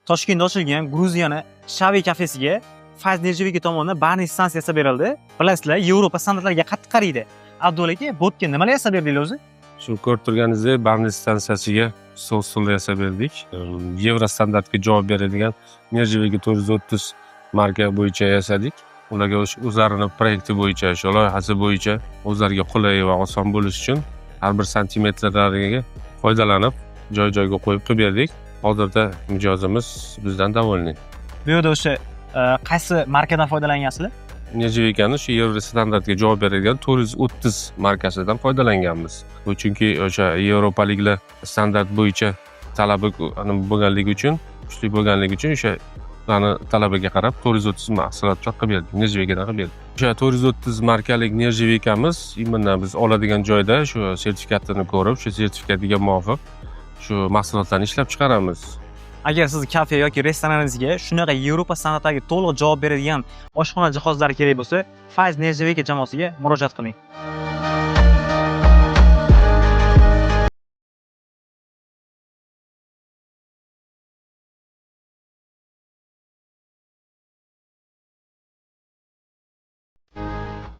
Toshkentda ochilgan Gruziyani Shaviy kafesiga Fayz Nerjaviki tomonidan barnish stansiya yasab berildi. Bilasizlar, Yevropa standartlariga qattiq qaraydi. Abdulla aka, bu yerga nimalar yasab berdinglar o'zi? Shu ko'rib turganingizdek barnish stansiyasiga stol yasab berdik. Yevro standartga javob beradigan Nerjaviki 430 marka bo'yicha yasadik. Ularga o'zlarining proyekti bo'yicha, shu loyihasi bo'yicha o'zlariga qulay va oson bo'lishi uchun har bir santimetrlariga foydalanib, joy-joyga qo'yib berdik. Hozirda mijozimiz bizdan davolanadi. Bu yerda o'sha qaysi markadan foydalangansizlar? Nerjavikani shu Yevro standartga javob beradigan 430 markasidan foydalanganmiz. Bu chunki o'sha yevropaliklar standart bo'yicha talabi bo'lganligi uchun, kuchli bo'lganligi uchun o'sha talabiga qarab 430 mahsulotlar qilib berdik, Nerjavikadan qilib berdik. O'sha 430 markalik Nerjavikamiz imminent biz oladigan joyda shu sertifikatini ko'rib, shu sertifikatiga muvofiq shu mahsulotlarni ishlab chiqaramiz. Agar siz kafe yoki restoraningizga shunaqa Yevropa standartlariga to'liq javob beradigan oshxona jihozlari kerak bo'lsa, Fayz Nerjaviki jamoasiga murojaat qiling.